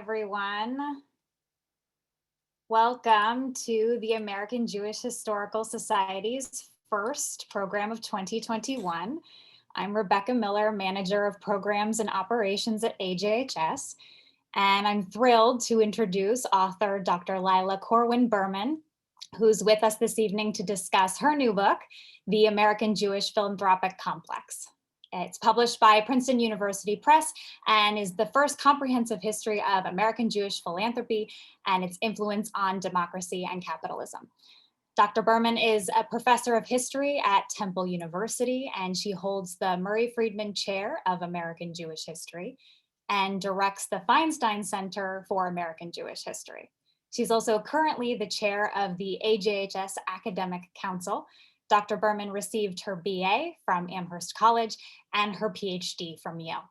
everyone. Welcome to the American Jewish Historical Society's first program of 2021. I'm Rebecca Miller, Manager of Programs and Operations at AJHS, and I'm thrilled to introduce author Dr. Lila Corwin Berman, who's with us this evening to discuss her new book, The American Jewish Philanthropic Complex. It's published by Princeton University Press and is the first comprehensive history of American Jewish philanthropy and its influence on democracy and capitalism. Dr. Berman is a professor of history at Temple University, and she holds the Murray Friedman Chair of American Jewish History and directs the Feinstein Center for American Jewish History. She's also currently the chair of the AJHS Academic Council. Dr. Berman received her BA from Amherst College and her PhD from Yale.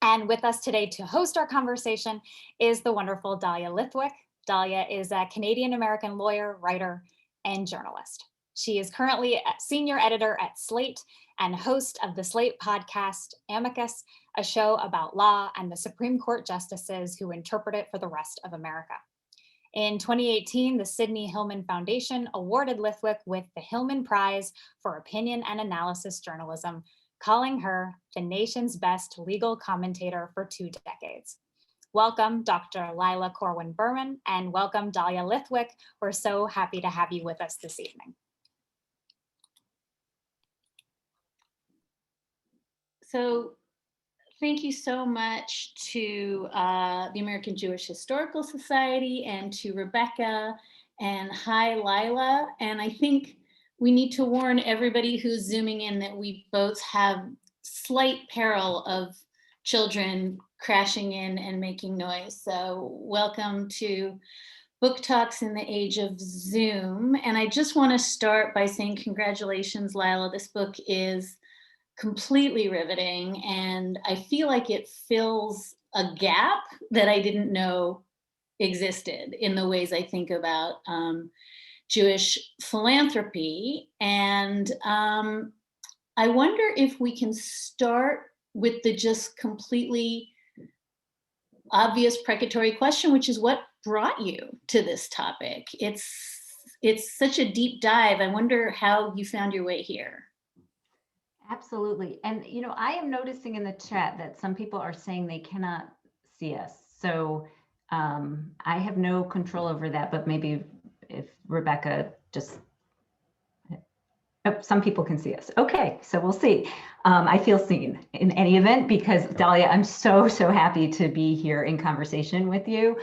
And with us today to host our conversation is the wonderful Dahlia Lithwick. Dahlia is a Canadian-American lawyer, writer, and journalist. She is currently a senior editor at Slate and host of the Slate podcast, Amicus, a show about law and the Supreme Court justices who interpret it for the rest of America. In 2018, the Sidney Hillman Foundation awarded Lithwick with the Hillman Prize for Opinion and Analysis Journalism, calling her the nation's best legal commentator for 2 decades. Welcome, Dr. Lila Corwin Berman, and welcome, Dahlia Lithwick. We're so happy to have you with us this evening. So, thank you so much to the American Jewish Historical Society and to Rebecca, and hi, Lila. And I think we need to warn everybody who's zooming in that we both have slight peril of children crashing in and making noise. So welcome to Book Talks in the Age of Zoom. And I just want to start by saying congratulations, Lila. This book is completely riveting, and I feel like it fills a gap that I didn't know existed in the ways I think about Jewish philanthropy. And I wonder if we can start with the just completely obvious precatory question, which is what brought you to this topic? It's such a deep dive. I wonder how you found your way here. Absolutely. And, I am noticing in the chat that some people are saying they cannot see us. So I have no control over that, but maybe if Rebecca just, some people can see us. Okay, so we'll see. I feel seen in any event because Dahlia, I'm so happy to be here in conversation with you.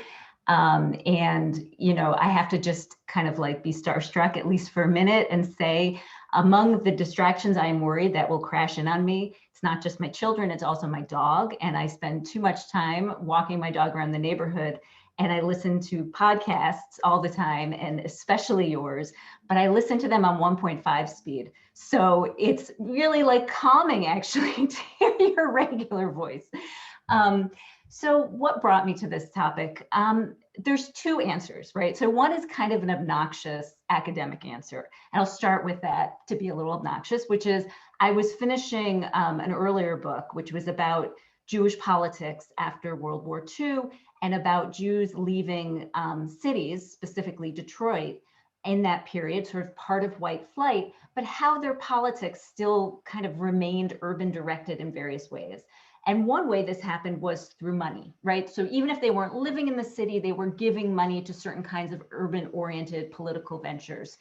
And, I have to just kind of like be starstruck at least for a minute and say, among the distractions I am worried that will crash in on me, it's not just my children, it's also my dog. And I spend too much time walking my dog around the neighborhood, and I listen to podcasts all the time, and especially yours, but I listen to them on 1.5 speed. So it's really like calming actually to hear your regular voice. So what brought me to this topic? There's 2 answers, right? So one is kind of an obnoxious academic answer. And I'll start with that to be a little obnoxious, which is I was finishing an earlier book, which was about Jewish politics after World War II and about Jews leaving cities, specifically Detroit, in that period, sort of part of white flight, but how their politics still kind of remained urban directed in various ways. And one way this happened was through money, right? So even if they weren't living in the city, they were giving money to certain kinds of urban-oriented political ventures.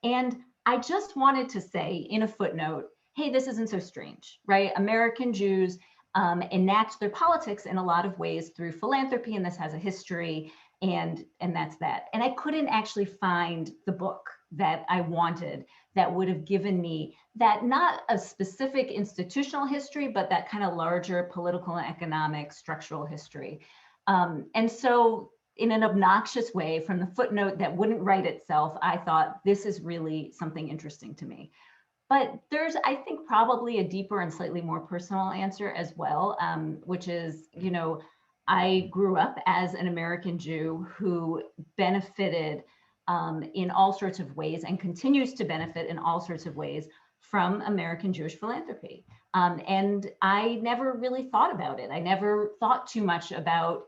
And I just wanted to say in a footnote, hey, this isn't so strange, right? American Jews enact their politics in a lot of ways through philanthropy, and this has a history, and that's that. And I couldn't actually find the book that I wanted that would have given me that, not a specific institutional history, but that kind of larger political and economic structural history. And so in an obnoxious way, from the footnote that wouldn't write itself, I thought this is really something interesting to me. But there's, I think, probably a deeper and slightly more personal answer as well, which is, I grew up as an American Jew who benefited in all sorts of ways and continues to benefit in all sorts of ways from American Jewish philanthropy. And I never really thought about it. I never thought too much about,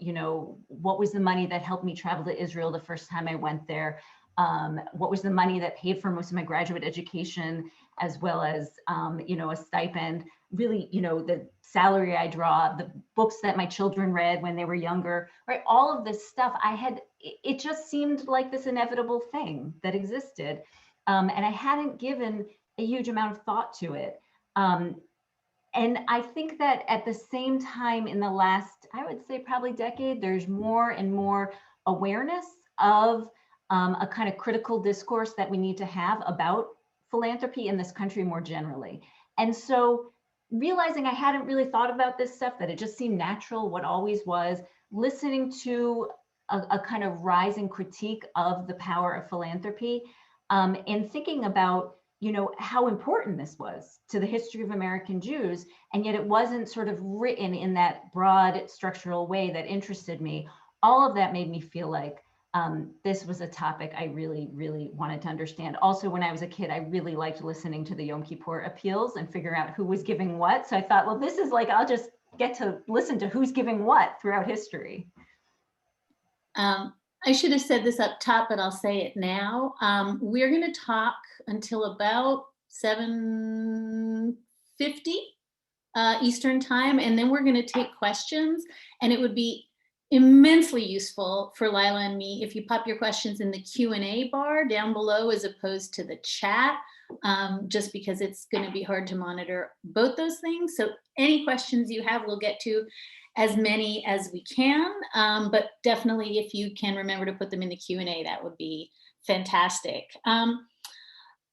what was the money that helped me travel to Israel the first time I went there? What was the money that paid for most of my graduate education, as well as, a stipend? Really, the salary I draw, the books that my children read when they were younger, right? All of this stuff it just seemed like this inevitable thing that existed. And I hadn't given a huge amount of thought to it. And I think that at the same time, in the last, I would say probably decade, there's more and more awareness of a kind of critical discourse that we need to have about philanthropy in this country more generally. And so realizing I hadn't really thought about this stuff, that it just seemed natural, what always was, listening to a kind of rising critique of the power of philanthropy, and thinking about how important this was to the history of American Jews, and yet it wasn't sort of written in that broad structural way that interested me. All of that made me feel like this was a topic I really, really wanted to understand. Also, when I was a kid, I really liked listening to the Yom Kippur appeals and figuring out who was giving what. So I thought, well, this is like, I'll just get to listen to who's giving what throughout history. I should have said this up top, but I'll say it now. We're going to talk until about 7:50 Eastern time, and then we're going to take questions. And it would be immensely useful for Lila and me if you pop your questions in the Q&A bar down below as opposed to the chat, just because it's going to be hard to monitor both those things. So any questions you have, we'll get to as many as we can, but definitely if you can remember to put them in the Q&A, that would be fantastic.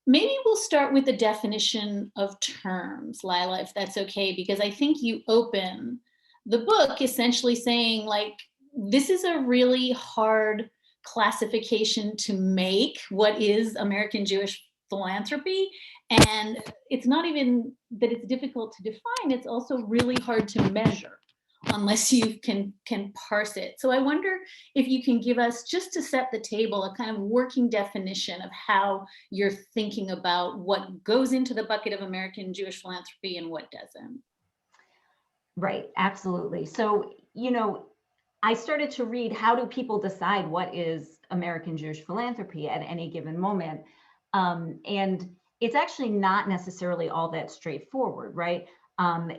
Maybe we'll start with the definition of terms, Lila, if that's okay, because I think you open the book essentially saying, like, this is a really hard classification to make. What is American Jewish philanthropy? And it's not even that it's difficult to define, it's also really hard to measure unless you can parse it. So I wonder if you can give us, just to set the table, a kind of working definition of how you're thinking about what goes into the bucket of American Jewish philanthropy and what doesn't. Right, absolutely. So, I started to read, how do people decide what is American Jewish philanthropy at any given moment? And it's actually not necessarily all that straightforward, right?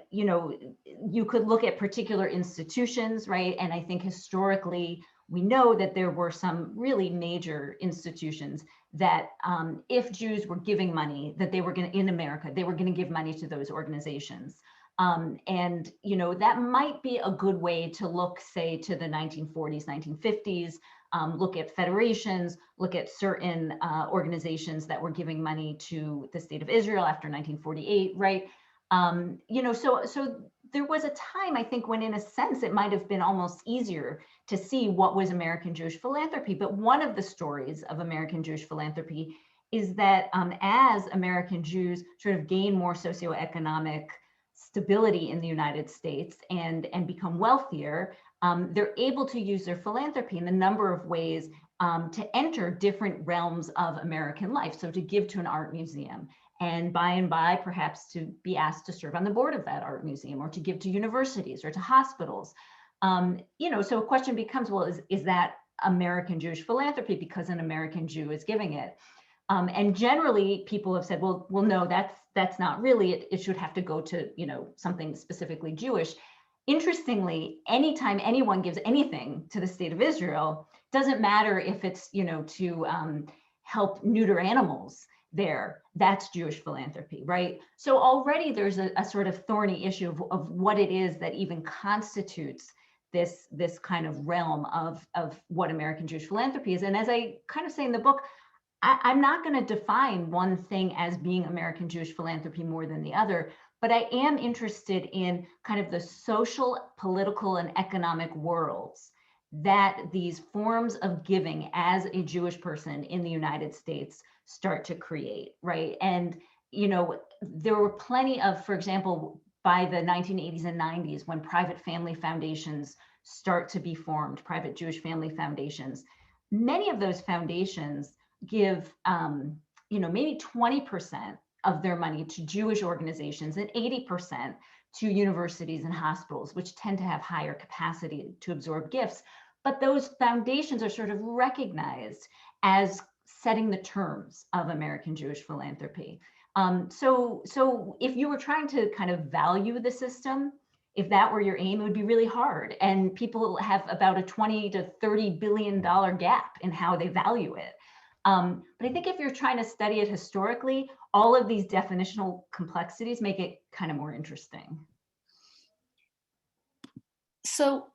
You could look at particular institutions, right? And I think historically, we know that there were some really major institutions that if Jews were giving money, that they were going to, in America, they were going to give money to those organizations. And that might be a good way to look, say, to the 1940s, 1950s, look at federations, look at certain organizations that were giving money to the state of Israel after 1948, right? So there was a time, I think, when in a sense it might have been almost easier to see what was American Jewish philanthropy. But one of the stories of American Jewish philanthropy is that as American Jews sort of gain more socioeconomic stability in the United States and become wealthier, they're able to use their philanthropy in a number of ways to enter different realms of American life. So to give to an art museum, and by perhaps to be asked to serve on the board of that art museum, or to give to universities or to hospitals. So a question becomes, well, is that American Jewish philanthropy because an American Jew is giving it? And generally people have said, well, no, that's not really, it should have to go to, something specifically Jewish. Interestingly, anytime anyone gives anything to the state of Israel, doesn't matter if it's, to help neuter animals there, that's Jewish philanthropy, right? So already there's a sort of thorny issue of what it is that even constitutes this kind of realm of what American Jewish philanthropy is. And as I kind of say in the book, I'm not going to define one thing as being American Jewish philanthropy more than the other, but I am interested in kind of the social, political, and economic worlds that these forms of giving as a Jewish person in the United States start to create, right? And, there were plenty of, for example, by the 1980s and 90s, when private family foundations start to be formed, private Jewish family foundations, many of those foundations give, maybe 20% of their money to Jewish organizations and 80% to universities and hospitals, which tend to have higher capacity to absorb gifts. But those foundations are sort of recognized as setting the terms of American Jewish philanthropy. So if you were trying to kind of value the system, if that were your aim, it would be really hard. And people have about a $20 to $30 billion gap in how they value it. But I think if you're trying to study it historically, all of these definitional complexities make it kind of more interesting. So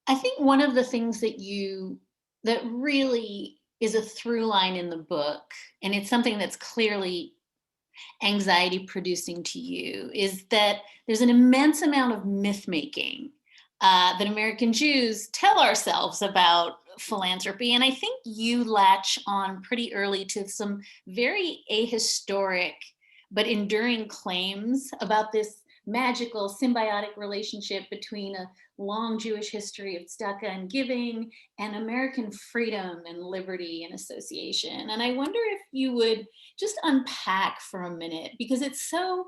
I think one of the things that really is a through line in the book, and it's something that's clearly anxiety producing to you, is that there's an immense amount of myth making that American Jews tell ourselves about philanthropy. And I think you latch on pretty early to some very ahistoric but enduring claims about this magical symbiotic relationship between a long Jewish history of tzedakah and giving and American freedom and liberty and association. And I wonder if you would just unpack for a minute, because it's so,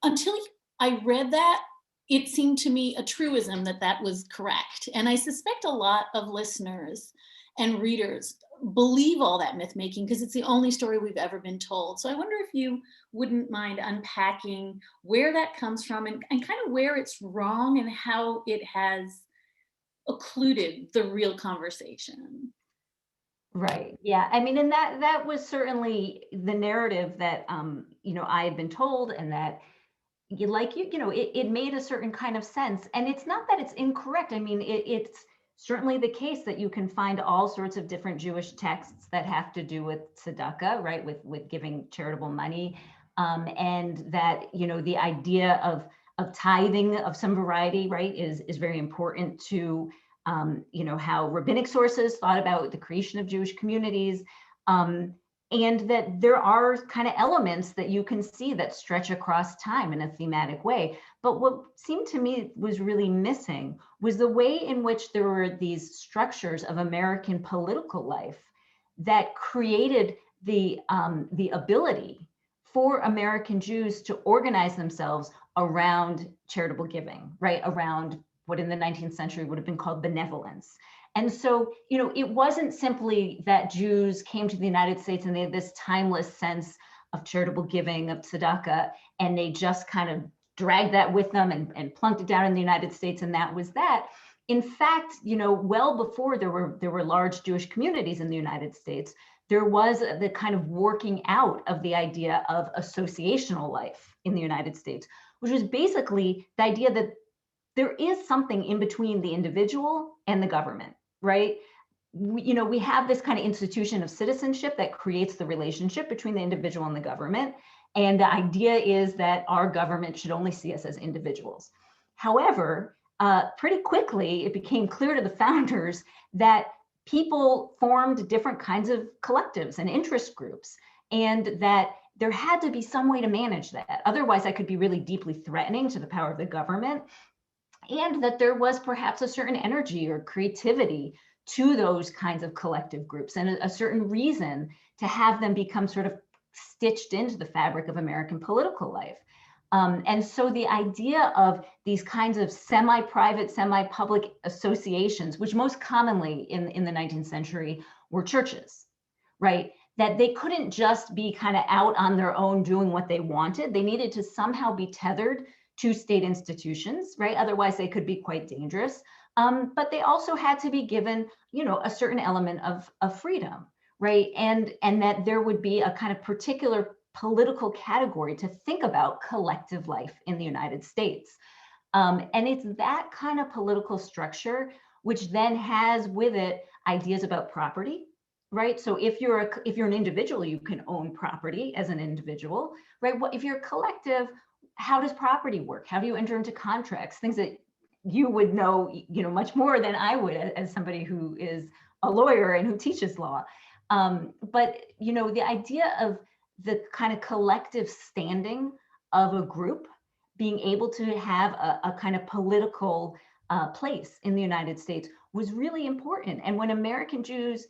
until I read that, it seemed to me a truism that that was correct. And I suspect a lot of listeners and readers believe all that myth making because it's the only story we've ever been told. So I wonder if you wouldn't mind unpacking where that comes from and kind of where it's wrong and how it has occluded the real conversation. Right. Yeah. I mean, and that was certainly the narrative that I had been told, and that it made a certain kind of sense. And it's not that it's incorrect. I mean, it's certainly the case that you can find all sorts of different Jewish texts that have to do with tzedakah, right, with giving charitable money, and that the idea of tithing of some variety, right, is very important to how rabbinic sources thought about the creation of Jewish communities, and that there are kind of elements that you can see that stretch across time in a thematic way. But what seemed to me was really missing was the way in which there were these structures of American political life that created the ability for American Jews to organize themselves around charitable giving, right? Around what in the 19th century would have been called benevolence. And so, it wasn't simply that Jews came to the United States and they had this timeless sense of charitable giving, of tzedakah, and they just kind of dragged that with them and plunked it down in the United States, and that was that. In fact, well before there were large Jewish communities in the United States, there was the kind of working out of the idea of associational life in the United States, which was basically the idea that there is something in between the individual and the government, right? We have this kind of institution of citizenship that creates the relationship between the individual and the government. And the idea is that our government should only see us as individuals. However, pretty quickly, it became clear to the founders that people formed different kinds of collectives and interest groups, and that there had to be some way to manage that. Otherwise, that could be really deeply threatening to the power of the government. And that there was perhaps a certain energy or creativity to those kinds of collective groups, and a certain reason to have them become sort of stitched into the fabric of American political life. And so the idea of these kinds of semi-private, semi-public associations, which most commonly in the 19th century were churches, right? That they couldn't just be kind of out on their own doing what they wanted. They needed to somehow be tethered to state institutions, right? Otherwise, they could be quite dangerous. But they also had to be given, a certain element of freedom, right? And that there would be a kind of particular political category to think about collective life in the United States. And it's that kind of political structure which then has with it ideas about property, right? So if you're an individual, you can own property as an individual, right? If you're a collective, how does property work? How do you enter into contracts? Things that you would know, much more than I would as somebody who is a lawyer and who teaches law. But the idea of the kind of collective standing of a group being able to have a kind of political place in the United States was really important. And when American Jews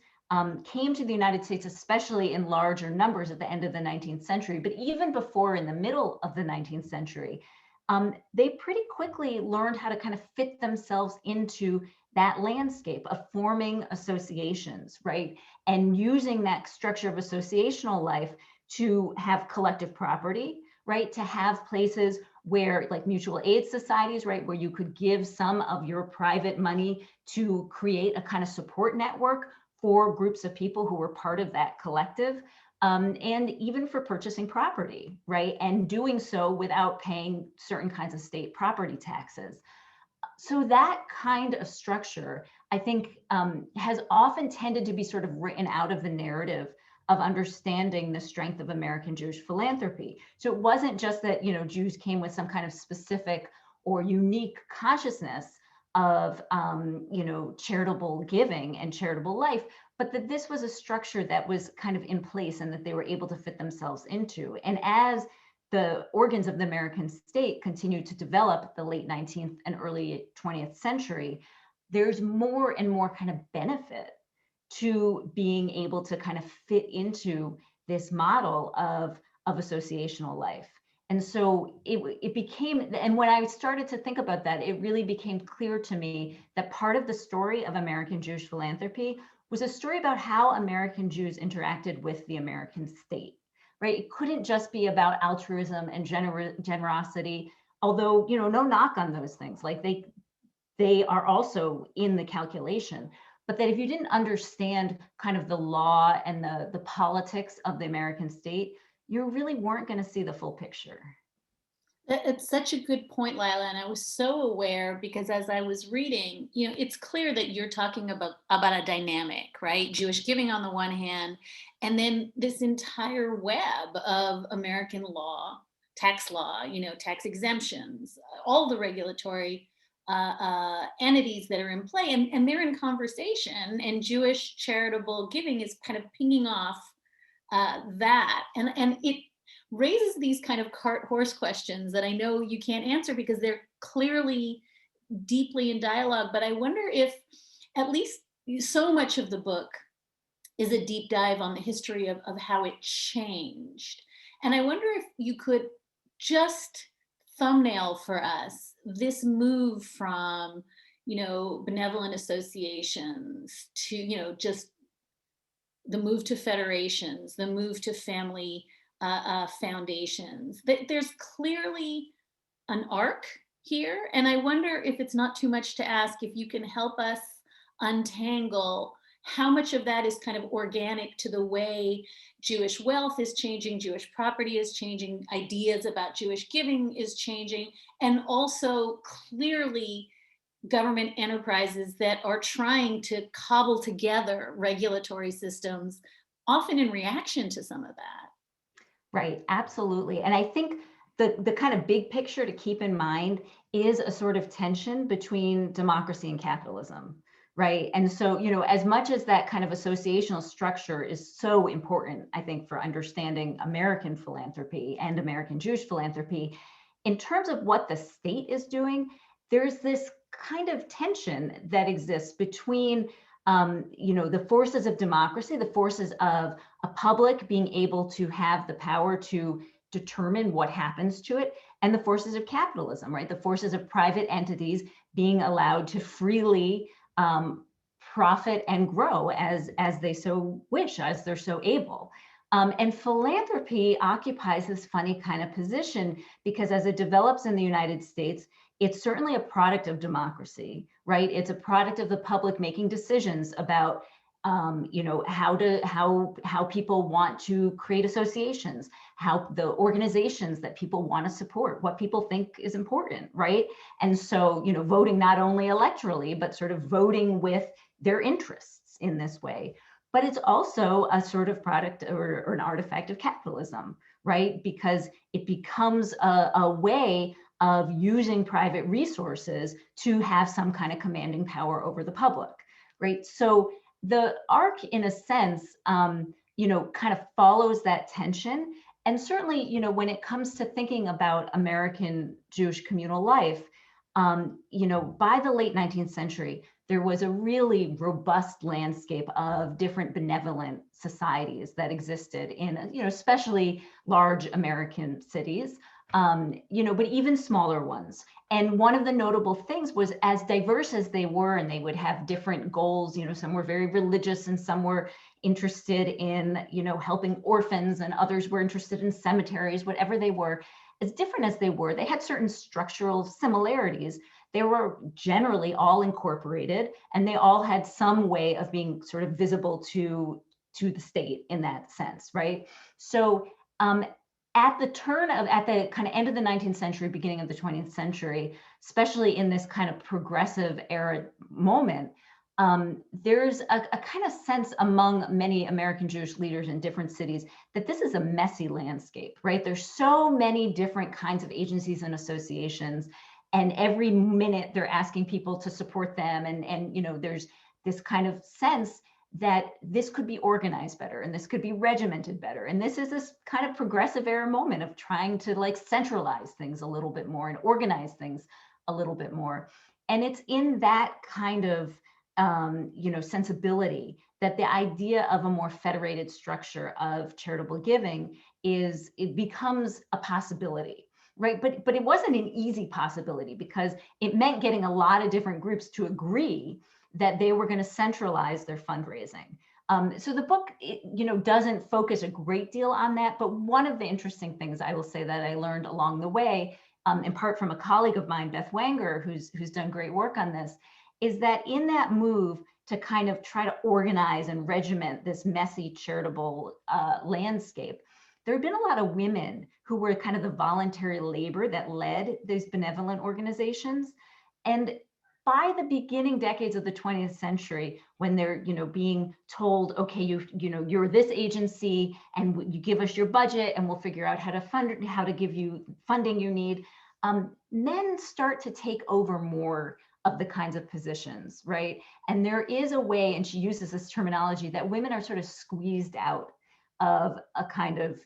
came to the United States, especially in larger numbers at the end of the 19th century, but even before, in the middle of the 19th century, they pretty quickly learned how to kind of fit themselves into that landscape of forming associations, right? And using that structure of associational life to have collective property, right? To have places where, like mutual aid societies, right? Where you could give some of your private money to create a kind of support network for groups of people who were part of that collective. And even for purchasing property, right? And doing so without paying certain kinds of state property taxes. So that kind of structure, I think, has often tended to be sort of written out of the narrative of understanding the strength of American Jewish philanthropy. So it wasn't just that, you know, Jews came with some kind of specific or unique consciousness of, you know, charitable giving and charitable life, but that this was a structure that was kind of in place and that they were able to fit themselves into. And as the organs of the American state continued to develop the late 19th and early 20th century, there's more and more kind of benefit to being able to kind of fit into this model of associational life. And so it became, and when I started to think about that, it really became clear to me that part of the story of American Jewish philanthropy was a story about how American Jews interacted with the American state, right? It couldn't just be about altruism and generosity, although, you know, no knock on those things. Like they are also in the calculation, but that if you didn't understand kind of the law and the politics of the American state, you really weren't going to see the full picture. It's such a good point, Lila, and I was so aware because as I was reading, you know, it's clear that you're talking about a dynamic, right? Jewish giving on the one hand, and then this entire web of American law, tax law, you know, tax exemptions, all the regulatory entities that are in play, and they're in conversation, and Jewish charitable giving is kind of pinging off that, and it raises these kind of cart horse questions that I know you can't answer because they're clearly deeply in dialogue. But I wonder if at least so much of the book is a deep dive on the history of how it changed. And I wonder if you could just thumbnail for us this move from, you know, benevolent associations to, you know, just the move to federations, the move to family foundations. There's clearly an arc here. And I wonder if it's not too much to ask if you can help us untangle how much of that is kind of organic to the way Jewish wealth is changing, Jewish property is changing, ideas about Jewish giving is changing, and also clearly government enterprises that are trying to cobble together regulatory systems, often in reaction to some of that. Right, absolutely. And I think the kind of big picture to keep in mind is a sort of tension between democracy and capitalism, right? And so, you know, as much as that kind of associational structure is so important, I think, for understanding American philanthropy and American Jewish philanthropy, in terms of what the state is doing, there's this kind of tension that exists between you know, the forces of democracy, the forces of a public being able to have the power to determine what happens to it, and the forces of capitalism, right? The forces of private entities being allowed to freely profit and grow as they so wish, as they're so able. And philanthropy occupies this funny kind of position because as it develops in the United States, it's certainly a product of democracy, right? It's a product of the public making decisions about, you know, how people want to create associations, how the organizations that people want to support, what people think is important, right? And so, you know, voting not only electorally, but sort of voting with their interests in this way. But it's also a sort of product or an artifact of capitalism, right? Because it becomes a way of using private resources to have some kind of commanding power over the public, right? So the arc, in a sense, you know, kind of follows that tension. And certainly, you know, when it comes to thinking about American Jewish communal life, you know, by the late 19th century, there was a really robust landscape of different benevolent societies that existed in, especially large American cities, but even smaller ones. And one of the notable things was, as diverse as they were, and they would have different goals, some were very religious and some were interested in, helping orphans, and others were interested in cemeteries, whatever they were, as different as they were, they had certain structural similarities. They were generally all incorporated, and they all had some way of being sort of visible to the state in that sense, right? So at the kind of end of the 19th century, beginning of the 20th century, especially in this kind of progressive era moment, there's a kind of sense among many American Jewish leaders in different cities that this is a messy landscape, right? There's so many different kinds of agencies and associations, and every minute they're asking people to support them. And there's this kind of sense that this could be organized better, and this could be regimented better. And this is this kind of progressive era moment of trying to like centralize things a little bit more and organize things a little bit more. And it's in that kind of sensibility that the idea of a more federated structure of charitable giving it becomes a possibility, right? But it wasn't an easy possibility, because it meant getting a lot of different groups to agree that they were going to centralize their fundraising. So the book, doesn't focus a great deal on that. But one of the interesting things I will say that I learned along the way, in part from a colleague of mine, Beth Wanger, who's done great work on this, is that in that move to kind of try to organize and regiment this messy charitable landscape, there have been a lot of women who were kind of the voluntary labor that led these benevolent organizations. And by the beginning decades of the 20th century, when they're being told, okay, you're this agency, and you give us your budget, and we'll figure out how to give you funding you need, men start to take over more of the kinds of positions, right? And there is a way, and she uses this terminology, that women are sort of squeezed out of a kind of,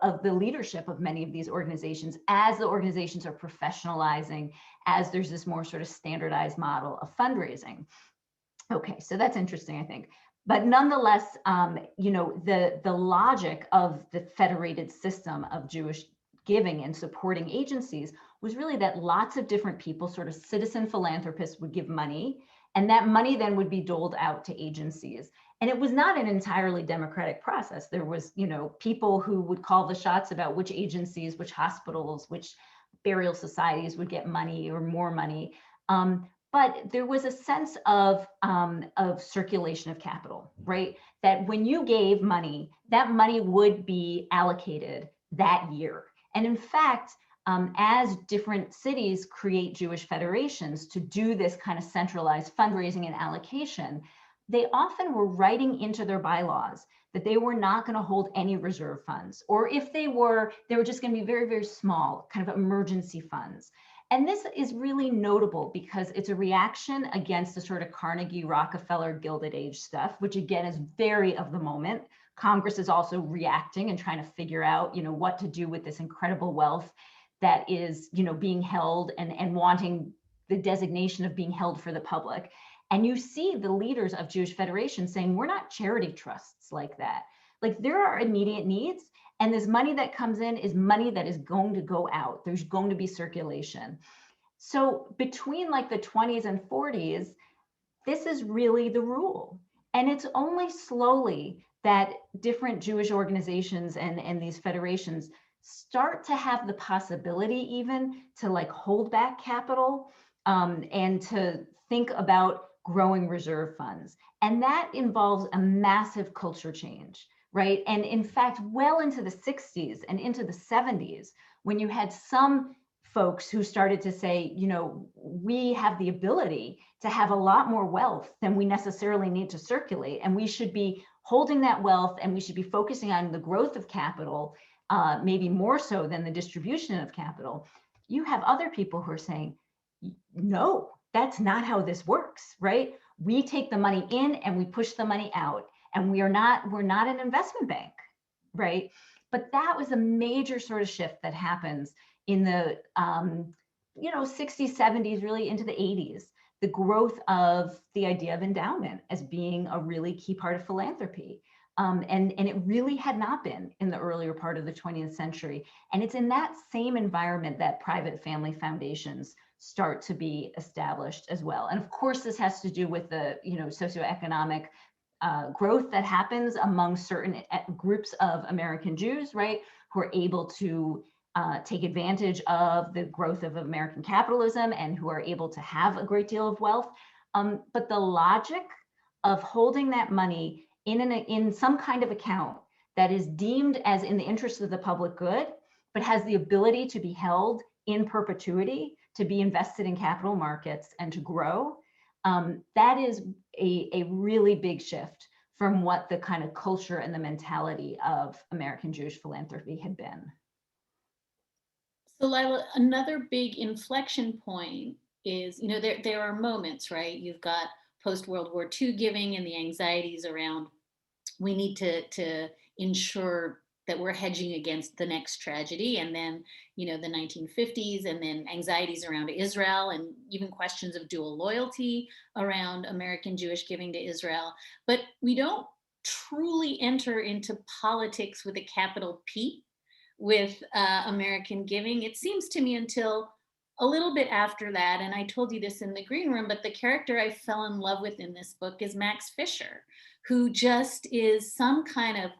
of the leadership of many of these organizations as the organizations are professionalizing, as there's this more sort of standardized model of fundraising. Okay, so that's interesting, I think. But nonetheless, the logic of the federated system of Jewish giving and supporting agencies was really that lots of different people, sort of citizen philanthropists, would give money, and that money then would be doled out to agencies. And it was not an entirely democratic process. There was, people who would call the shots about which agencies, which hospitals, which burial societies would get money or more money. But there was a sense of circulation of capital, right? That when you gave money, that money would be allocated that year. And in fact, as different cities create Jewish federations to do this kind of centralized fundraising and allocation, they often were writing into their bylaws that they were not going to hold any reserve funds, or if they were just going to be very, very small, kind of emergency funds. And this is really notable because it's a reaction against the sort of Carnegie, Rockefeller, Gilded Age stuff, which again is very of the moment. Congress is also reacting and trying to figure out, what to do with this incredible wealth that is, being held and wanting the designation of being held for the public. And you see the leaders of Jewish federations saying, we're not charity trusts like that. Like, there are immediate needs, and this money that comes in is money that is going to go out. There's going to be circulation. So between like the 20s and 40s, this is really the rule. And it's only slowly that different Jewish organizations and these federations start to have the possibility even to like hold back capital, and to think about growing reserve funds. And that involves a massive culture change, right? And in fact, well into the 60s and into the 70s, when you had some folks who started to say, we have the ability to have a lot more wealth than we necessarily need to circulate, and we should be holding that wealth, and we should be focusing on the growth of capital, maybe more so than the distribution of capital. You have other people who are saying, no, that's not how this works, right? We take the money in and we push the money out, and we're not an investment bank, right? But that was a major sort of shift that happens in the 60s, 70s, really into the 80s. the growth of the idea of endowment as being a really key part of philanthropy. And it really had not been in the earlier part of the 20th century. And it's in that same environment that private family foundations start to be established as well. And of course, this has to do with the socioeconomic growth that happens among certain groups of American Jews, right, who are able to take advantage of the growth of American capitalism and who are able to have a great deal of wealth. But the logic of holding that money in some kind of account that is deemed as in the interest of the public good, but has the ability to be held in perpetuity, to be invested in capital markets and to grow, that is a really big shift from what the kind of culture and the mentality of American Jewish philanthropy had been. So Lila, another big inflection point is, there are moments, right? You've got post-World War II giving and the anxieties around, we need to ensure that we're hedging against the next tragedy. And then, the 1950s, and then anxieties around Israel, and even questions of dual loyalty around American Jewish giving to Israel. But we don't truly enter into politics with a capital P with American giving, it seems to me, until a little bit after that. And I told you this in the green room, but the character I fell in love with in this book is Max Fisher, who just is some kind of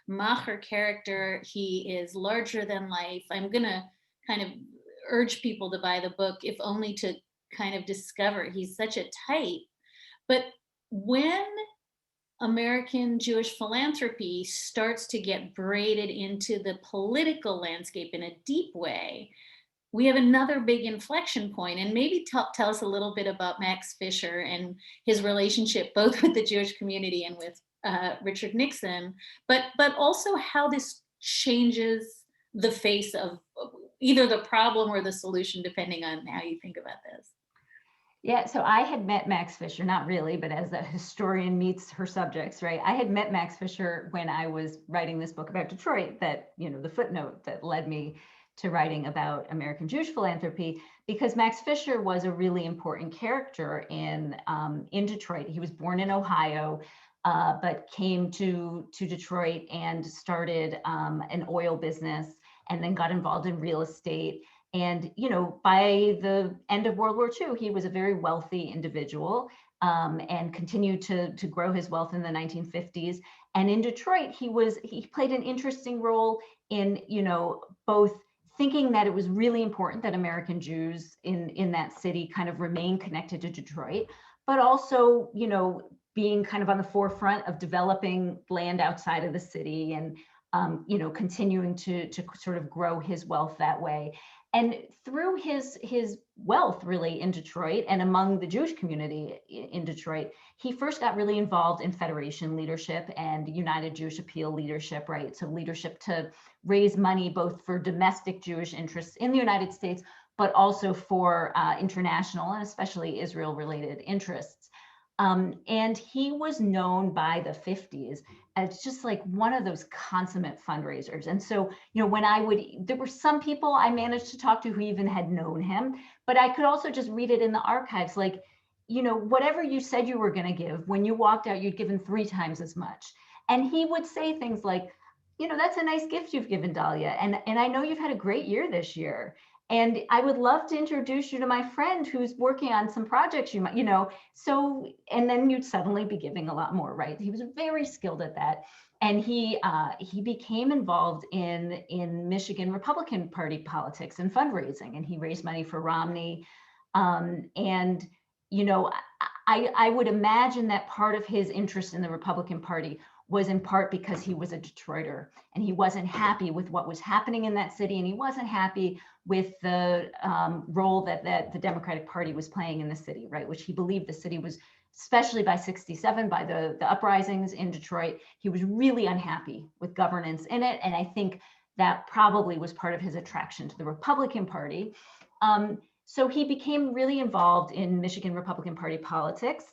Macher character. He is larger than life. I'm going to kind of urge people to buy the book, if only to kind of discover he's such a type. But when American Jewish philanthropy starts to get braided into the political landscape in a deep way, we have another big inflection point. And maybe tell us a little bit about Max Fisher and his relationship both with the Jewish community and with Richard Nixon, but also how this changes the face of either the problem or the solution, depending on how you think about this. Yeah, so I had met Max Fisher, not really, but as a historian meets her subjects, right? I had met Max Fisher when I was writing this book about Detroit, that, the footnote that led me to writing about American Jewish philanthropy, because Max Fisher was a really important character in Detroit. He was born in Ohio, but came to Detroit and started an oil business, and then got involved in real estate. And, by the end of World War II, he was a very wealthy individual, and continued to grow his wealth in the 1950s. And in Detroit, he played an interesting role in, both thinking that it was really important that American Jews in that city kind of remain connected to Detroit, but also, being kind of on the forefront of developing land outside of the city and, continuing to sort of grow his wealth that way. And through his wealth really in Detroit and among the Jewish community in Detroit, he first got really involved in Federation leadership and United Jewish Appeal leadership, right? So leadership to raise money both for domestic Jewish interests in the United States, but also for international and especially Israel-related interests. And he was known by the 50s as just like one of those consummate fundraisers. And so, there were some people I managed to talk to who even had known him, but I could also just read it in the archives, like, whatever you said you were going to give, when you walked out, you'd given 3 times as much. And he would say things like, that's a nice gift you've given, Dahlia. And I know you've had a great year this year. And I would love to introduce you to my friend who's working on some projects you might, so, and then you'd suddenly be giving a lot more, right? He was very skilled at that. And he became involved in Michigan Republican Party politics and fundraising, and he raised money for Romney. I would imagine that part of his interest in the Republican Party was in part because he was a Detroiter and he wasn't happy with what was happening in that city, and he wasn't happy with the role that the Democratic Party was playing in the city, right? Which he believed the city was, especially by '67, by the uprisings in Detroit, he was really unhappy with governance in it. And I think that probably was part of his attraction to the Republican Party. So he became really involved in Michigan Republican Party politics,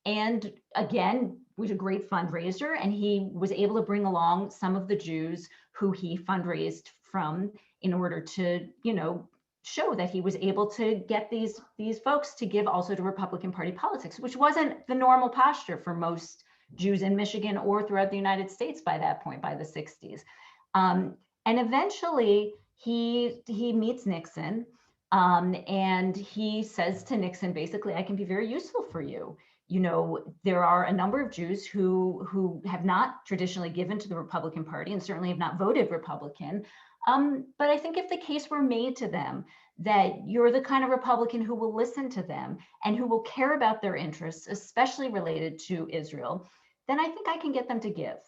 and again, was a great fundraiser, and he was able to bring along some of the Jews who he fundraised from in order to, show that he was able to get these folks to give also to Republican Party politics, which wasn't the normal posture for most Jews in Michigan or throughout the United States by that point, by the 60s. And eventually he meets Nixon, and he says to Nixon, basically, I can be very useful for you. You know, there are a number of Jews who have not traditionally given to the Republican Party and certainly have not voted Republican. But I think if the case were made to them that you're the kind of Republican who will listen to them and who will care about their interests, especially related to Israel, then I think I can get them to give,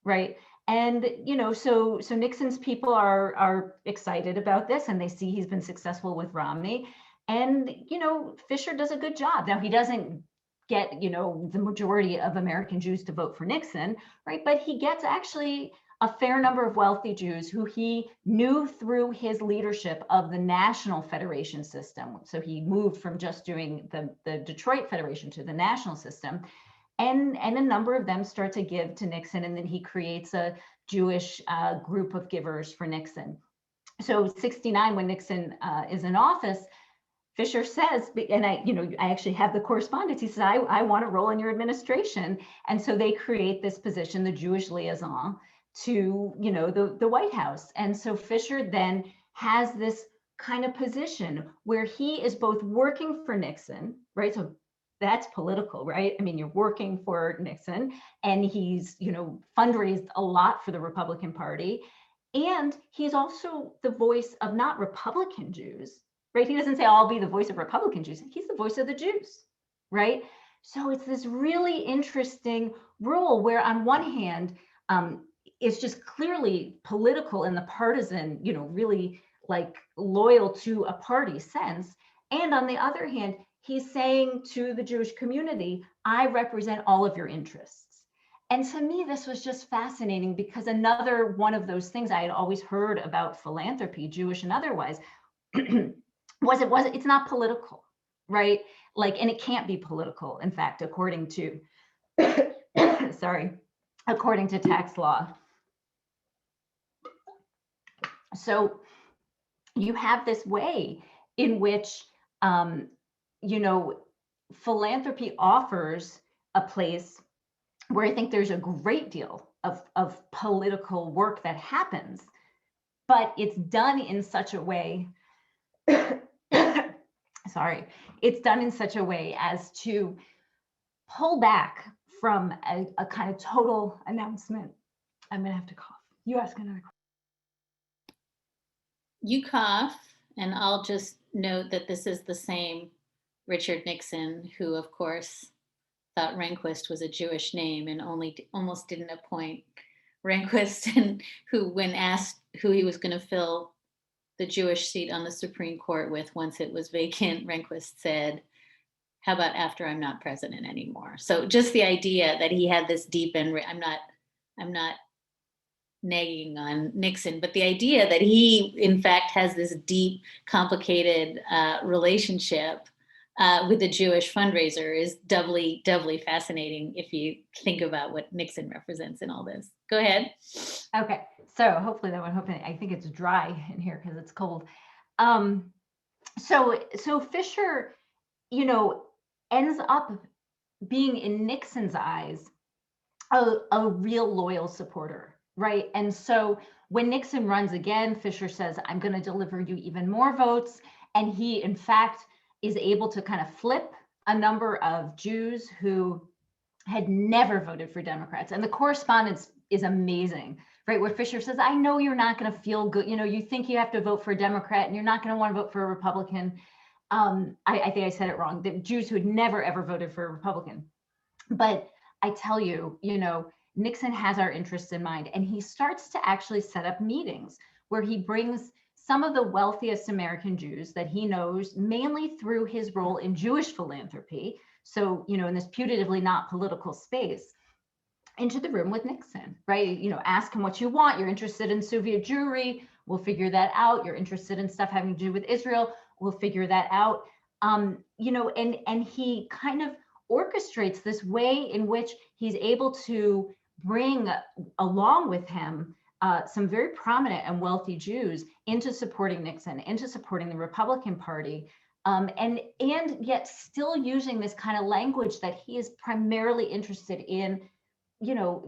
right? And, you know, so Nixon's people are excited about this, and they see he's been successful with Romney. And, you know, Fisher does a good job. Now, he doesn't get, you know, the majority of American Jews to vote for Nixon, right? But he gets actually a fair number of wealthy Jews who he knew through his leadership of the national federation system. So he moved from just doing the Detroit Federation to the national system. And a number of them start to give to Nixon, and then he creates a Jewish group of givers for Nixon. So 69, when Nixon is in office, Fisher says, and I actually have the correspondence, he says, I want to roll in your administration. And so they create this position, the Jewish liaison, to, you know, the White House. And so Fisher then has this kind of position where he is both working for Nixon, right? So that's political, right? I mean, you're working for Nixon, and he's, you know, fundraised a lot for the Republican Party. And he's also the voice of not Republican Jews, right? He doesn't say, I'll be the voice of Republican Jews. He's the voice of the Jews, right? So it's this really interesting role where on one hand, it's just clearly political in the partisan, you know, really like loyal to a party sense. And on the other hand, he's saying to the Jewish community, I represent all of your interests. And to me, this was just fascinating, because another one of those things I had always heard about philanthropy, Jewish and otherwise, it's not political, right? Like, and it can't be political, in fact, according to, according to tax law. So you have this way in which, you know, philanthropy offers a place where I think there's a great deal of political work that happens, but it's done in such a way, it's done in such a way as to pull back from a kind of total announcement. I'm gonna have to cough. You ask another question. You cough, and I'll just note that this is the same Richard Nixon who, of course, thought Rehnquist was a Jewish name and almost didn't appoint Rehnquist, and who, when asked who he was going to fill the Jewish seat on the Supreme Court with once it was vacant, Rehnquist said, how about after I'm not president anymore? So just the idea that he had this deep, and I'm not nagging on Nixon, but the idea that he, in fact, has this deep, complicated relationship with the Jewish fundraiser is doubly fascinating if you think about what Nixon represents in all this. Go ahead. Okay, so hopefully that one, I think it's dry in here because it's cold. So Fisher, you know, ends up being, in Nixon's eyes, a real loyal supporter, right? And so when Nixon runs again, Fisher says, I'm going to deliver you even more votes. And he, in fact, is able to kind of flip a number of Jews who had never voted for Democrats. And the correspondence is amazing, right? Where Fisher says, I know you're not going to feel good. You know, you think you have to vote for a Democrat and you're not going to want to vote for a Republican. I think I said it wrong. The Jews who had never, ever voted for a Republican. But I tell you, you know, Nixon has our interests in mind, and he starts to actually set up meetings where he brings some of the wealthiest American Jews that he knows, mainly through his role in Jewish philanthropy. So, you know, in this putatively not political space, into the room with Nixon, right? You know, ask him what you want. You're interested in Soviet Jewry, we'll figure that out. You're interested in stuff having to do with Israel, we'll figure that out. You know, and he kind of orchestrates this way in which he's able to bring along with him some very prominent and wealthy Jews into supporting Nixon, into supporting the Republican Party, and yet still using this kind of language that he is primarily interested in,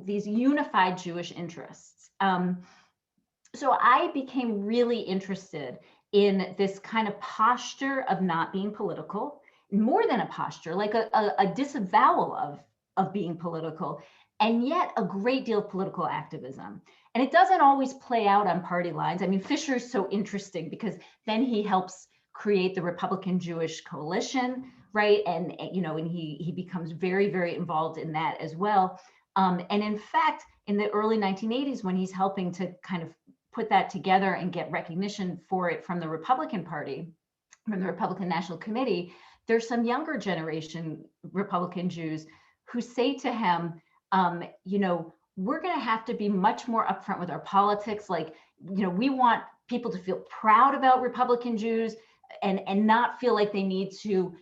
these unified Jewish interests. So I became really interested in this kind of posture of not being political, more than a posture, like a disavowal of being political, and yet a great deal of political activism. And it doesn't always play out on party lines. I mean, Fisher is so interesting because then he helps create the Republican Jewish Coalition, right? And he becomes very, very involved in that as well. And in fact, in the early 1980s, when he's helping to kind of put that together and get recognition for it from the Republican Party, from the Republican National Committee, there's some younger generation Republican Jews who say to him, we're going to have to be much more upfront with our politics. Like, we want people to feel proud about Republican Jews and not feel like they need to,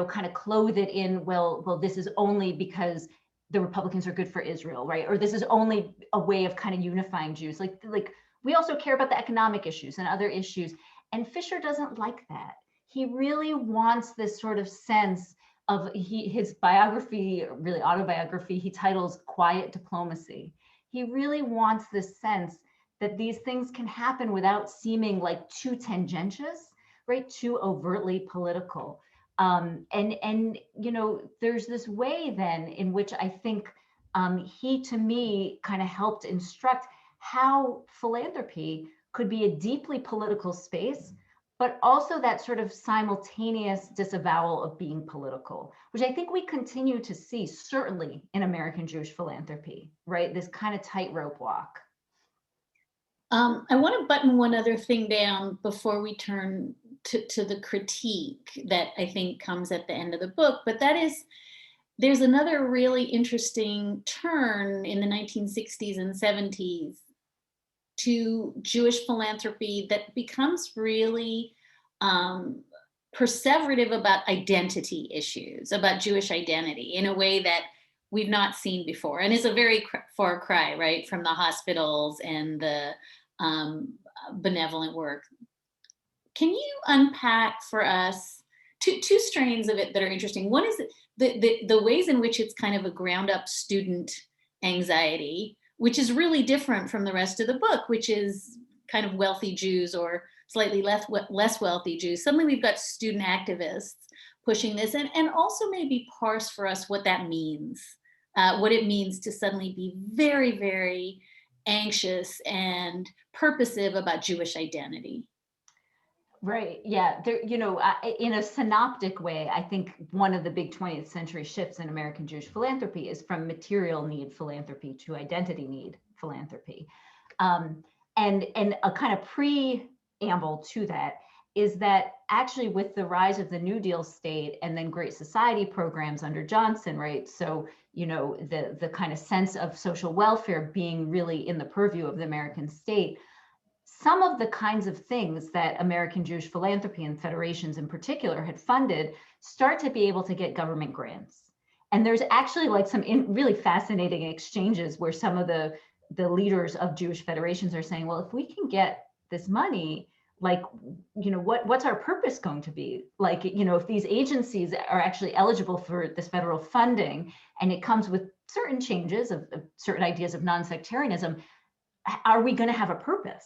kind of clothe it in, well, this is only because the Republicans are good for Israel, right? Or this is only a way of kind of unifying Jews. Like we also care about the economic issues and other issues. And Fisher doesn't like that. He really wants this sort of sense of his biography, really autobiography, he titles Quiet Diplomacy. He really wants this sense that these things can happen without seeming like too tangentious, right? Too overtly political. There's this way then in which I think he, to me, kind of helped instruct how philanthropy could be a deeply political space, but also that sort of simultaneous disavowal of being political, which I think we continue to see certainly in American Jewish philanthropy, right? This kind of tightrope walk. I want to button one other thing down before we turn to the critique that I think comes at the end of the book, but that is, there's another really interesting turn in the 1960s and 70s to Jewish philanthropy that becomes really perseverative about identity issues, about Jewish identity in a way that we've not seen before. And it's a very far cry, right, from the hospitals and the benevolent work. Can you unpack for us two strains of it that are interesting? One is the ways in which it's kind of a ground up student anxiety, which is really different from the rest of the book, which is kind of wealthy Jews or slightly less wealthy Jews. Suddenly we've got student activists pushing this, and also maybe parse for us what that means, what it means to suddenly be very, very anxious and purposive about Jewish identity. Right. Yeah. There, in a synoptic way, I think one of the big 20th century shifts in American Jewish philanthropy is from material need philanthropy to identity need philanthropy. And a kind of preamble to that is that actually with the rise of the New Deal state and then Great Society programs under Johnson, right? So, the kind of sense of social welfare being really in the purview of the American state, some of the kinds of things that American Jewish philanthropy and federations in particular had funded start to be able to get government grants. And there's actually like some really fascinating exchanges where some of the leaders of Jewish federations are saying, well, if we can get this money, like, what's our purpose going to be? Like, if these agencies are actually eligible for this federal funding and it comes with certain changes of certain ideas of non-sectarianism, are we going to have a purpose?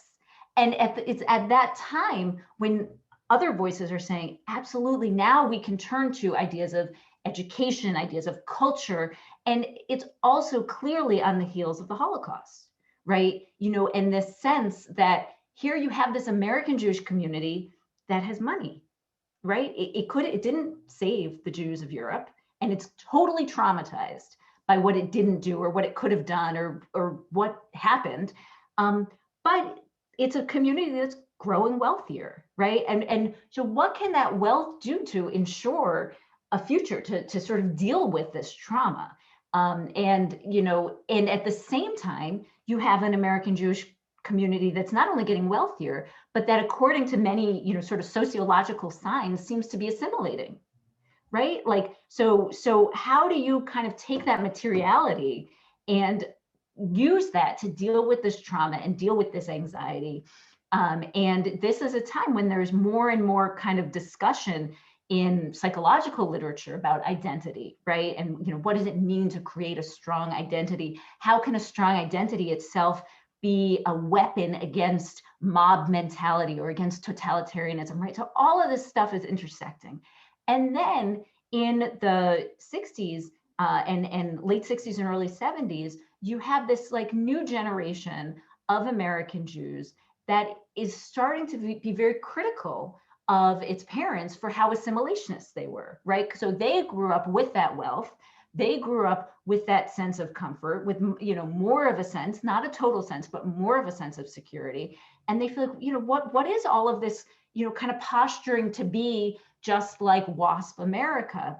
And it's at that time when other voices are saying, absolutely, now we can turn to ideas of education, ideas of culture. And it's also clearly on the heels of the Holocaust, right? In this sense that here you have this American Jewish community that has money, right? It didn't save the Jews of Europe, and it's totally traumatized by what it didn't do or what it could have done or what happened. But it's a community that's growing wealthier, right? And so what can that wealth do to ensure a future to sort of deal with this trauma? And at the same time, you have an American Jewish community that's not only getting wealthier, but that according to many, sort of sociological signs seems to be assimilating, right? Like, so how do you kind of take that materiality and use that to deal with this trauma and deal with this anxiety. And this is a time when there's more and more kind of discussion in psychological literature about identity, right? And what does it mean to create a strong identity? How can a strong identity itself be a weapon against mob mentality or against totalitarianism, right? So all of this stuff is intersecting. And then in the 60s and late 60s and early 70s, you have this like new generation of American Jews that is starting to be very critical of its parents for how assimilationists they were, right? So they grew up with that wealth. They grew up with that sense of comfort, with more of a sense, not a total sense, but more of a sense of security. And they feel like, what is all of this, kind of posturing to be just like WASP America?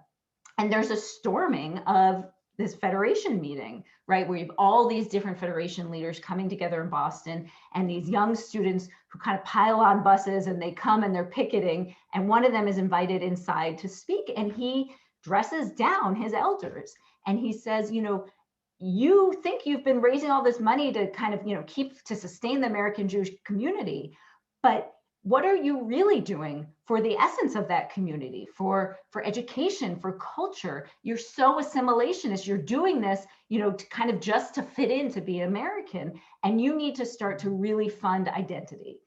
And there's a storming of this federation meeting, right, where you have all these different federation leaders coming together in Boston, and these young students who kind of pile on buses, and they come and they're picketing, and one of them is invited inside to speak, and he dresses down his elders, and he says, you think you've been raising all this money to kind of, to sustain the American Jewish community, but what are you really doing for the essence of that community, for education, for culture? You're so assimilationist. You're doing this, to kind of just to fit in, to be American, and you need to start to really fund identity.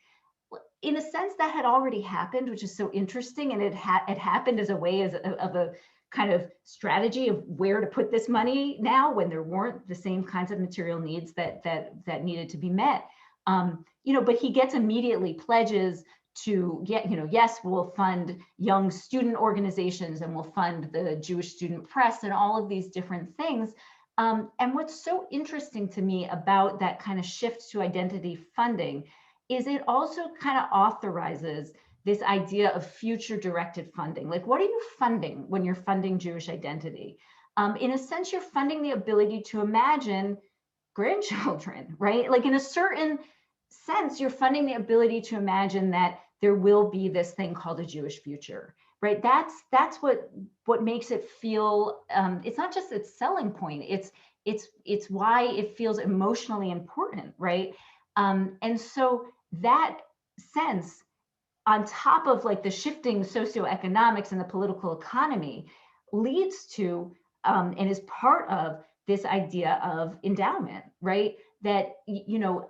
In a sense, that had already happened, which is so interesting, and it happened as a way of a kind of strategy of where to put this money now, when there weren't the same kinds of material needs that needed to be met. But he gets immediately pledges to get, yes, we'll fund young student organizations, and we'll fund the Jewish student press, and all of these different things. And what's so interesting to me about that kind of shift to identity funding is it also kind of authorizes this idea of future directed funding. Like, what are you funding when you're funding Jewish identity? In a sense, you're funding the ability to imagine grandchildren, right? Like, in a certain sense, you're funding the ability to imagine that there will be this thing called a Jewish future, right? That's what makes it feel. It's not just its selling point. It's why it feels emotionally important, right? And so that sense, on top of like the shifting socioeconomics and the political economy, leads to and is part of this idea of endowment, right? That,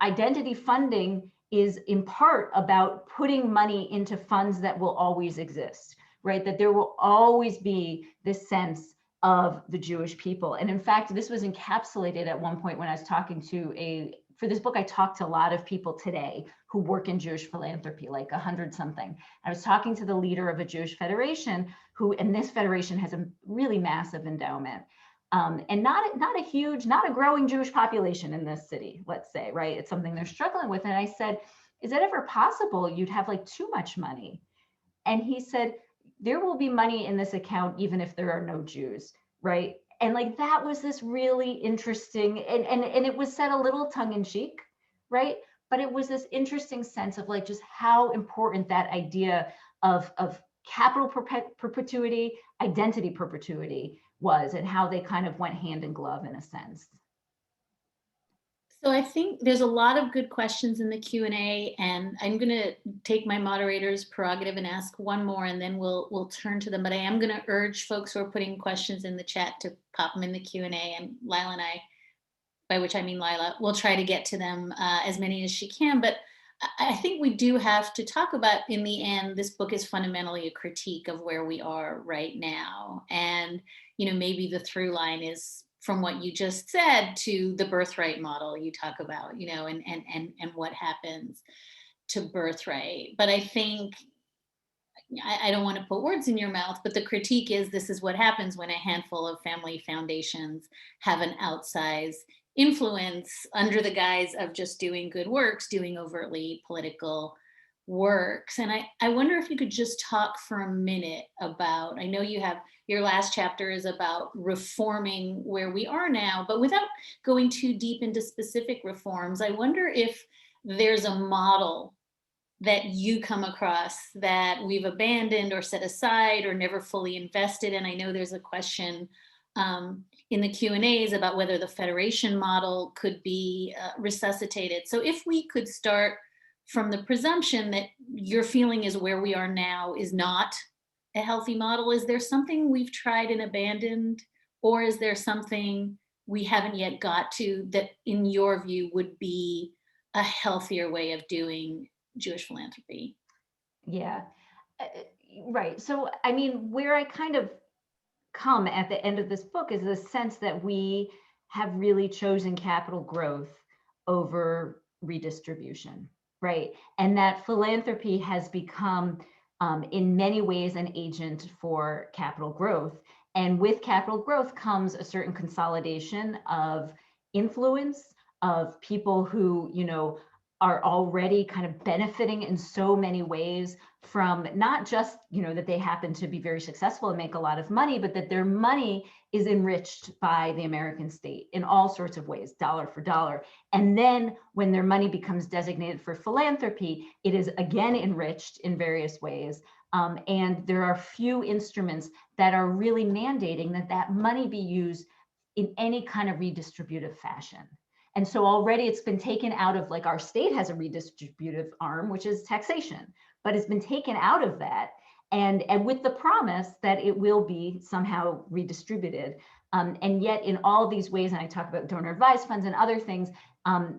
identity funding is in part about putting money into funds that will always exist, right? That there will always be this sense of the Jewish people. And in fact, this was encapsulated at one point when I was talking to for this book, I talked to a lot of people today who work in Jewish philanthropy, like 100 something. I was talking to the leader of a Jewish federation and this federation has a really massive endowment. And not a huge, not a growing Jewish population in this city, let's say, right? It's something they're struggling with. And I said, is it ever possible you'd have like too much money? And he said, there will be money in this account even if there are no Jews, right? And like, that was this really interesting, and it was said a little tongue in cheek, right? But it was this interesting sense of like just how important that idea of capital perpetuity, identity perpetuity was, and how they kind of went hand in glove in a sense. So I think there's a lot of good questions in the Q&A, and I'm going to take my moderator's prerogative and ask one more, and then we'll turn to them. But I am going to urge folks who are putting questions in the chat to pop them in the Q&A, and Lila and I, by which I mean Lila, will try to get to them as many as she can. But I think we do have to talk about, in the end, this book is fundamentally a critique of where we are right now. And, maybe the through line is from what you just said to the birthright model you talk about, and what happens to birthright. But I think, I don't want to put words in your mouth, but the critique is this is what happens when a handful of family foundations have an outsized influence under the guise of just doing good works, doing overtly political works. And I wonder if you could just talk for a minute about, I know you have, your last chapter is about reforming where we are now, but without going too deep into specific reforms, I wonder if there's a model that you come across that we've abandoned or set aside or never fully invested in. I know there's a question in the Q&As about whether the federation model could be resuscitated. So if we could start from the presumption that your feeling is where we are now is not a healthy model, is there something we've tried and abandoned, or is there something we haven't yet got to that in your view would be a healthier way of doing Jewish philanthropy? Yeah, right. So, I mean, where I kind of come at the end of this book is the sense that we have really chosen capital growth over redistribution, right? And that philanthropy has become, in many ways, an agent for capital growth. And with capital growth comes a certain consolidation of influence, of people who, are already kind of benefiting in so many ways from not just, that they happen to be very successful and make a lot of money, but that their money is enriched by the American state in all sorts of ways, dollar for dollar. And then when their money becomes designated for philanthropy, it is again enriched in various ways. And there are few instruments that are really mandating that that money be used in any kind of redistributive fashion. And so already it's been taken out of, like, our state has a redistributive arm, which is taxation, but it's been taken out of that, and with the promise that it will be somehow redistributed. And yet in all these ways, and I talk about donor advised funds and other things,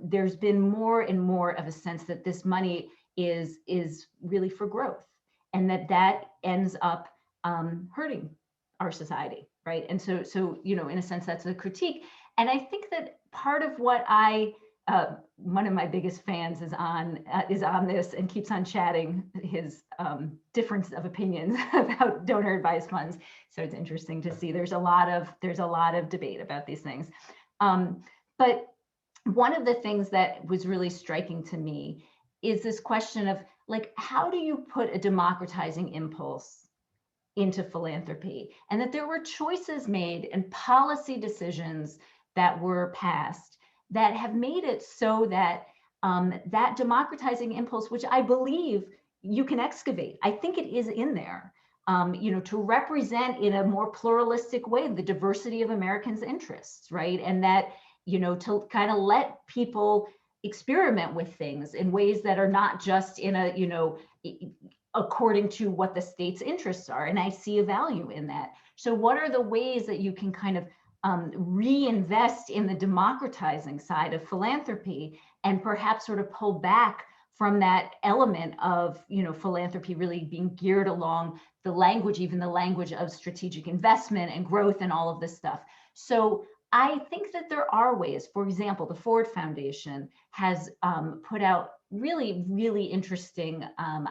there's been more and more of a sense that this money is really for growth, and that ends up hurting our society, right? And so in a sense, that's a critique. And I think that part of what one of my biggest fans is on this and keeps on chatting his difference of opinions about donor advised funds. So it's interesting to see there's a lot of debate about these things. But one of the things that was really striking to me is this question of, like, how do you put a democratizing impulse into philanthropy? And that there were choices made and policy decisions that were passed that have made it so that that democratizing impulse, which I believe you can excavate, I think it is in there, to represent in a more pluralistic way the diversity of Americans' interests, right? And that, to kind of let people experiment with things in ways that are not just in a, according to what the state's interests are. And I see a value in that. So what are the ways that you can kind of reinvest in the democratizing side of philanthropy, and perhaps sort of pull back from that element of, philanthropy really being geared along the language, even the language of strategic investment and growth and all of this stuff. So I think that there are ways. For example, the Ford Foundation has put out really, really interesting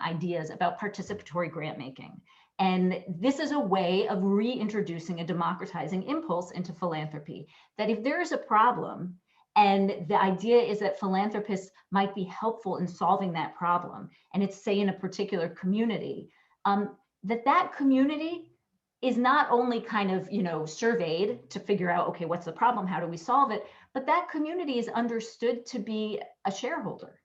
ideas about participatory grant making. And this is a way of reintroducing a democratizing impulse into philanthropy, that if there is a problem, and the idea is that philanthropists might be helpful in solving that problem, and it's, say, in a particular community, that community is not only kind of, surveyed to figure out, okay, what's the problem? How do we solve it? But that community is understood to be a shareholder.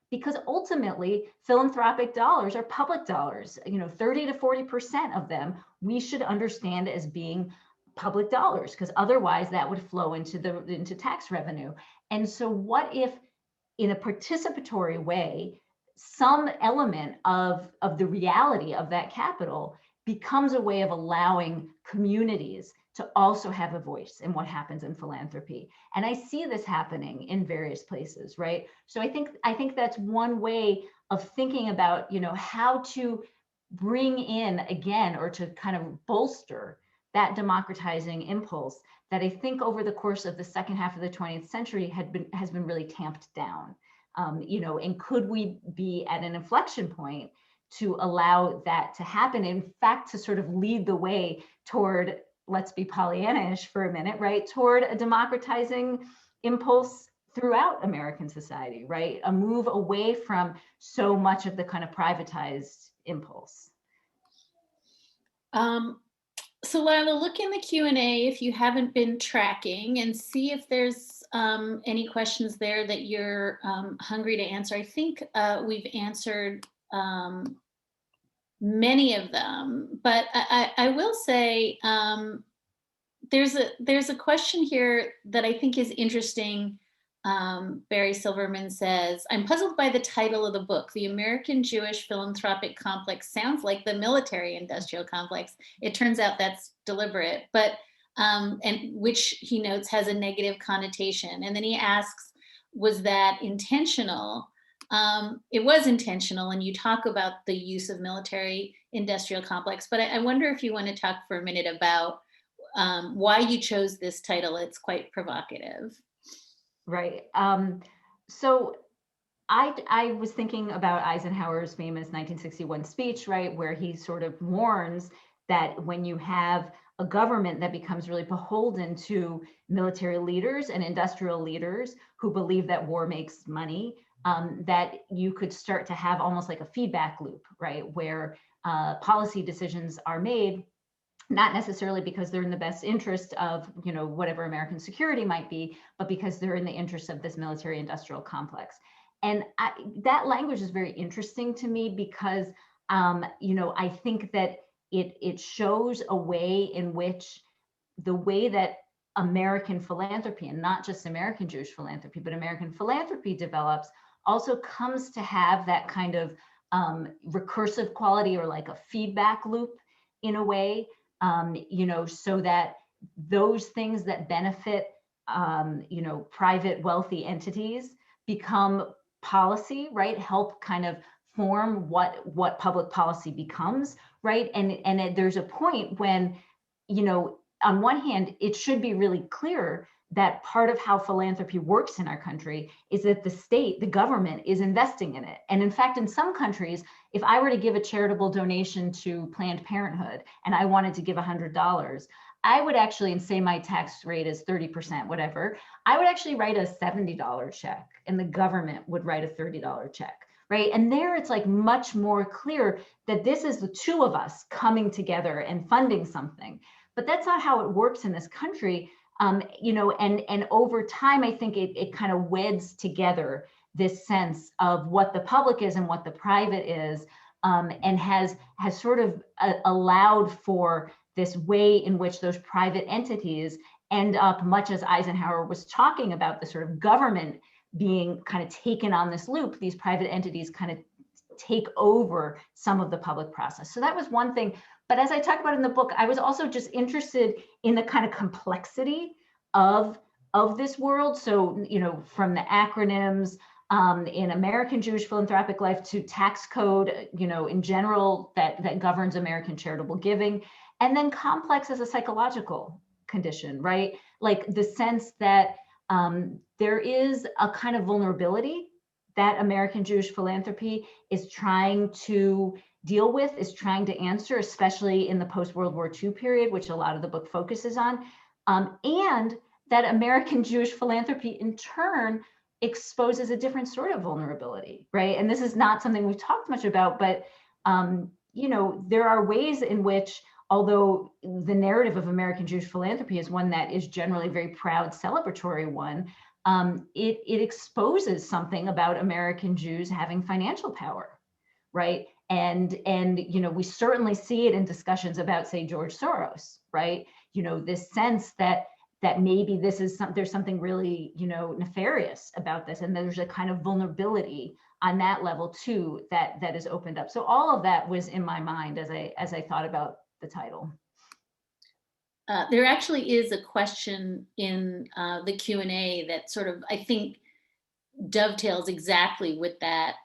Because ultimately, philanthropic dollars are public dollars. 30 to 40% of them we should understand as being public dollars, because otherwise that would flow into tax revenue. And so, what if, in a participatory way, some element of the reality of that capital becomes a way of allowing communities to also have a voice in what happens in philanthropy? And I see this happening in various places, right? So I think that's one way of thinking about, how to bring in again, or to kind of bolster that democratizing impulse that I think over the course of the second half of the 20th century has been really tamped down. And could we be at an inflection point to allow that to happen? In fact, to sort of lead the way toward, let's be Pollyannish for a minute, right, toward a democratizing impulse throughout American society, right? A move away from so much of the kind of privatized impulse. So Lila, look in the Q&A if you haven't been tracking, and see if there's any questions there that you're hungry to answer. I think we've answered many of them, but I will say there's a question here that I think is interesting. Barry Silverman says, I'm puzzled by the title of the book. The American Jewish Philanthropic Complex sounds like the military industrial complex. It turns out that's deliberate, but and which he notes has a negative connotation. And then he asks, was that intentional? It was intentional, and you talk about the use of military industrial complex, but I wonder if you want to talk for a minute about why you chose this title. It's quite provocative. Right. So I was thinking about Eisenhower's famous 1961 speech, right, where he sort of warns that when you have a government that becomes really beholden to military leaders and industrial leaders who believe that war makes money, that you could start to have almost like a feedback loop, right, where policy decisions are made not necessarily because they're in the best interest of, you know, whatever American security might be, but because they're in the interest of this military industrial complex. And that language is very interesting to me because, you know, I think that it shows a way in which the way that American philanthropy, and not just American Jewish philanthropy, but American philanthropy develops, also comes to have that kind of recursive quality, or like a feedback loop in a way. You know, so that those things that benefit, you know, private wealthy entities become policy, right? Help kind of form what public policy becomes, right? And there's a point when, you know, on one hand, it should be really clear that part of how philanthropy works in our country is that the state, the government, is investing in it. And in fact, in some countries, if I were to give a charitable donation to Planned Parenthood and I wanted to give $100, I would actually, and say my tax rate is 30%, whatever, I would actually write a $70 check and the government would write a $30 check, right? And there it's like much more clear that this is the two of us coming together and funding something. But that's not how it works in this country. You know, and over time, I think it kind of weds together this sense of what the public is and what the private is, and has sort of allowed for this way in which those private entities end up, much as Eisenhower was talking about, the sort of government being kind of taken on this loop, these private entities kind of take over some of the public process. So that was one thing. But as I talk about in the book, I was also just interested in the kind of complexity of this world. So, you know, from the acronyms in American Jewish Philanthropic Life to tax code, you know, in general, that governs American charitable giving. And then complex as a psychological condition, right? Like the sense that there is a kind of vulnerability that American Jewish philanthropy is trying to deal with, is trying to answer, especially in the post-World War II period, which a lot of the book focuses on, and that American Jewish philanthropy in turn exposes a different sort of vulnerability, right? And this is not something we've talked much about, but you know, there are ways in which, although the narrative of American Jewish philanthropy is one that is generally a very proud, celebratory one, it exposes something about American Jews having financial power, right? And you know, we certainly see it in discussions about, say, George Soros, right? You know, this sense that maybe this is there's something really, you know, nefarious about this, and there's a kind of vulnerability on that level too that is opened up. So all of that was in my mind as I thought about the title. There actually is a question in the Q&A that sort of, I think, dovetails exactly with that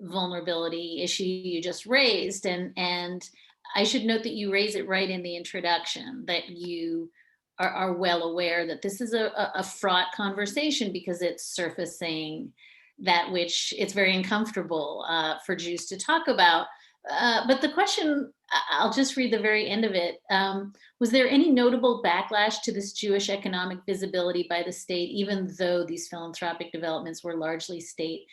vulnerability issue you just raised. And I should note that you raise it right in the introduction, that you are well aware that this is a fraught conversation because it's surfacing that which it's very uncomfortable for Jews to talk about. But the question, I'll just read the very end of it. Was there any notable backlash to this Jewish economic visibility by the state, even though these philanthropic developments were largely state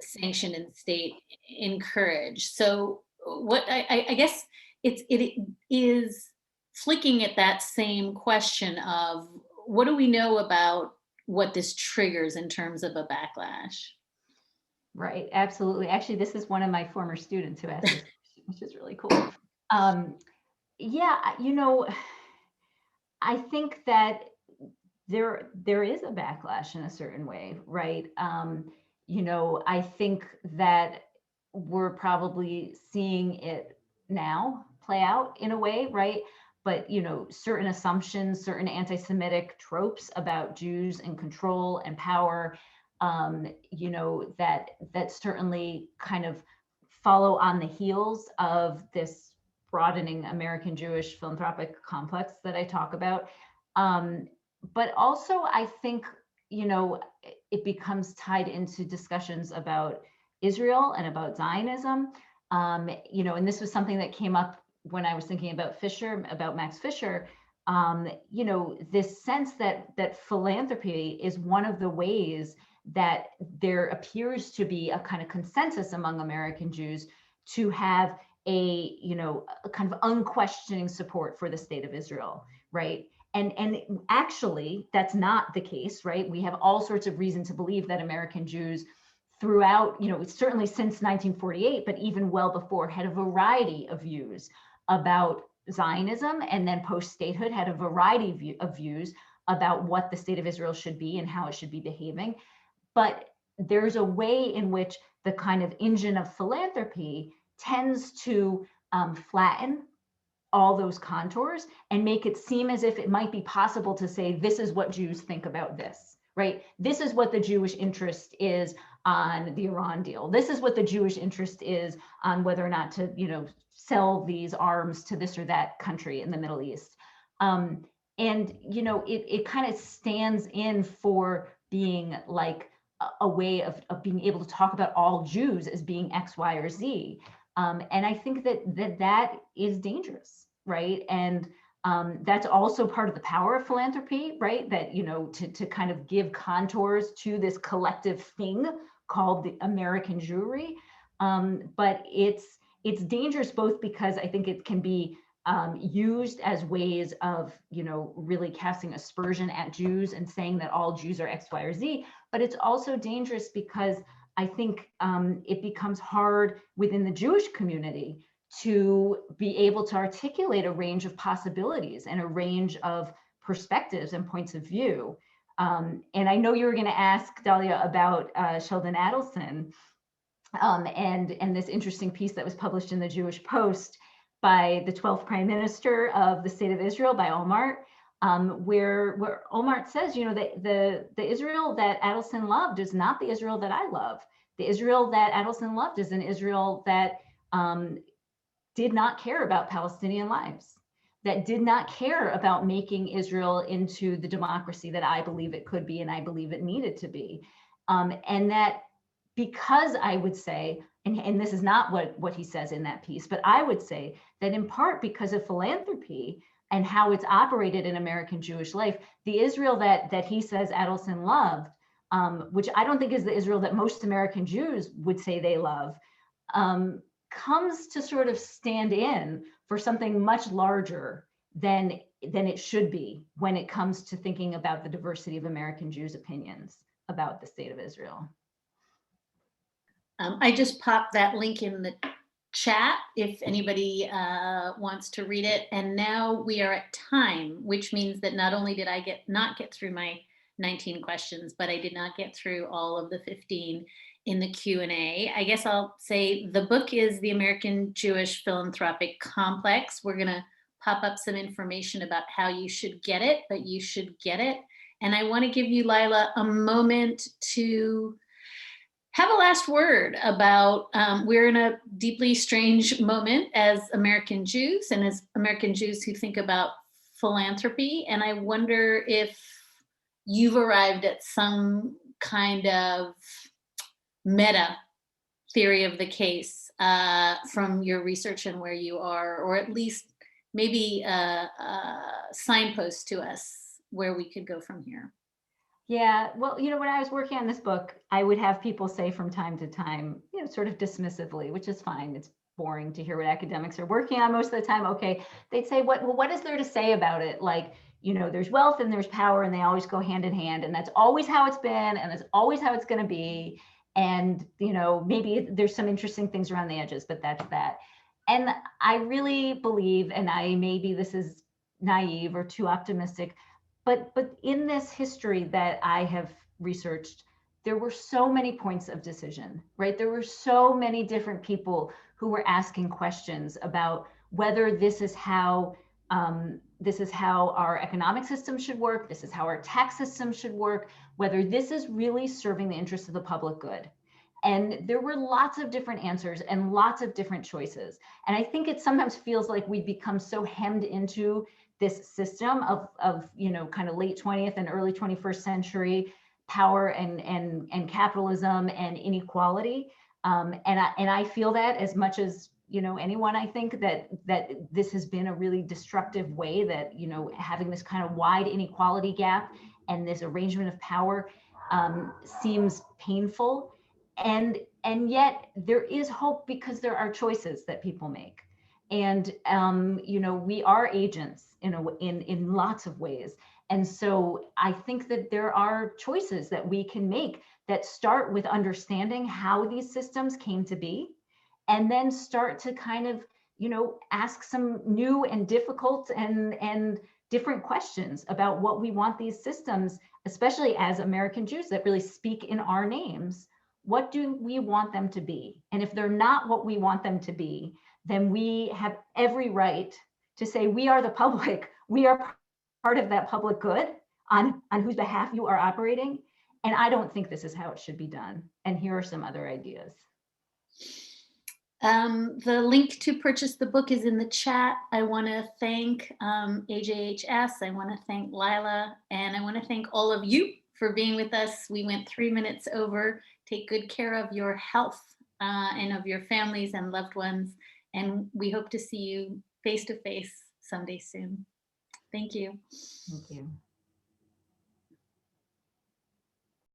sanctioned and state encouraged? So what I guess it is flicking at that same question of what do we know about what this triggers in terms of a backlash? Right, absolutely. Actually, this is one of my former students who asked this question, which is really cool. Yeah, you know, I think that there is a backlash in a certain way, right? I think that we're probably seeing it now play out in a way, right? But certain assumptions, certain anti-Semitic tropes about Jews and control and power, that certainly kind of follow on the heels of this broadening American Jewish Philanthropic Complex that I talk about. But also, I think, it becomes tied into discussions about Israel and about Zionism. And this was something that came up when I was thinking about Max Fisher. This sense that philanthropy is one of the ways that there appears to be a kind of consensus among American Jews to have a kind of unquestioning support for the state of Israel, right? And actually, that's not the case, right? We have all sorts of reason to believe that American Jews throughout, certainly since 1948, but even well before, had a variety of views about Zionism, and then post-statehood had a variety of views about what the state of Israel should be and how it should be behaving. But there's a way in which the kind of engine of philanthropy tends to flatten all those contours and make it seem as if it might be possible to say, this is what Jews think about this, right? This is what the Jewish interest is on the Iran deal. This is what the Jewish interest is on whether or not to, sell these arms to this or that country in the Middle East. It kind of stands in for being like a way of being able to talk about all Jews as being X, Y, or Z. And I think that is dangerous, right? And that's also part of the power of philanthropy, right? That, to kind of give contours to this collective thing called the American Jewry. But it's dangerous both because I think it can be used as ways of, really casting aspersion at Jews and saying that all Jews are X, Y, or Z. But it's also dangerous because I think it becomes hard within the Jewish community to be able to articulate a range of possibilities and a range of perspectives and points of view. And I know you were going to ask, Dahlia, about Sheldon Adelson and this interesting piece that was published in the Jewish Post by the 12th Prime Minister of the State of Israel, by Olmert, where Olmert says, the Israel that Adelson loved is not the Israel that I love. The Israel that Adelson loved is an Israel that did not care about Palestinian lives, that did not care about making Israel into the democracy that I believe it could be and I believe it needed to be. And that because I would say, and this is not what he says in that piece, but I would say that in part because of philanthropy and how it's operated in American Jewish life, the Israel that he says Adelson loved, which I don't think is the Israel that most American Jews would say they love, comes to sort of stand in for something much larger than it should be when it comes to thinking about the diversity of American Jews' opinions about the state of Israel. I just popped that link in the chat if anybody wants to read it. And now we are at time, which means that not only did I not get through my 19 questions, but I did not get through all of the 15 in the Q&A. I guess I'll say the book is The American Jewish Philanthropic Complex. We're going to pop up some information about how you should get it, but you should get it. And I want to give you, Lila, a moment to have a last word about, we're in a deeply strange moment as American Jews and as American Jews who think about philanthropy. And I wonder if you've arrived at some kind of meta theory of the case from your research and where you are, or at least maybe a signpost to us where we could go from here. Yeah, well, when I was working on this book, I would have people say from time to time, sort of dismissively, which is fine. It's boring to hear what academics are working on most of the time. Okay, they'd say, what is there to say about it? Like, there's wealth and there's power and they always go hand in hand. And that's always how it's been. And that's always how it's going to be. And, maybe there's some interesting things around the edges, but that's that. And I really believe, and maybe this is naive or too optimistic. But in this history that I have researched, there were so many points of decision, right? There were so many different people who were asking questions about whether this is how our economic system should work, this is how our tax system should work, whether this is really serving the interests of the public good. And there were lots of different answers and lots of different choices. And I think it sometimes feels like we've become so hemmed into this system of kind of late 20th and early 21st century power and capitalism and inequality. And I feel that as much as anyone, I think that this has been a really destructive way that having this kind of wide inequality gap and this arrangement of power seems painful. And yet there is hope because there are choices that people make. And we are agents in lots of ways. And so I think that there are choices that we can make that start with understanding how these systems came to be, and then start to kind of ask some new and difficult and different questions about what we want these systems, especially as American Jews that really speak in our names. What do we want them to be? And if they're not what we want them to be, then we have every right to say we are the public. We are part of that public good on whose behalf you are operating. And I don't think this is how it should be done. And here are some other ideas. The link to purchase the book is in the chat. I want to thank AJHS. I want to thank Lila, and I want to thank all of you for being with us. We went 3 minutes over. Take good care of your health and of your families and loved ones. And we hope to see you face to face someday soon. Thank you. Thank you.